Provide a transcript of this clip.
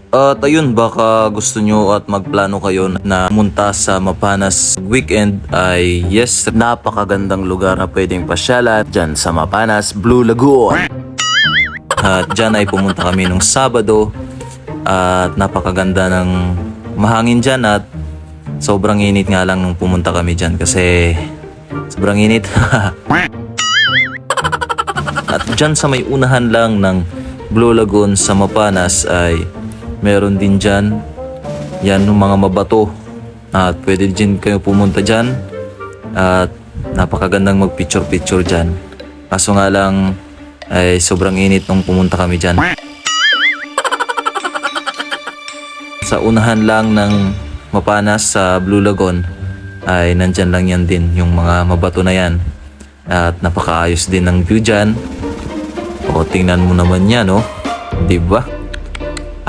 At ayun, baka gusto nyo at magplano kayo na pumunta sa Mapanas weekend ay yes, napakagandang lugar na pwedeng pasyalan dyan sa Mapanas, Blue Lagoon. At dyan ay pumunta kami nung Sabado at napakaganda ng mahangin dyan at sobrang init nga lang nung pumunta kami dyan kasi sobrang init. At dyan sa may unahan lang ng Blue Lagoon sa Mapanas ay meron din dyan yan yung mga mabato at pwede din kayo pumunta dyan at napakagandang mag picture dyan. Kaso nga lang ay sobrang init nung pumunta kami dyan. Sa unahan lang ng Mapanas sa Blue Lagoon ay nandyan lang yan din yung mga mabato na yan at napakaayos din ng view dyan. O tingnan mo naman yan, no? Diba?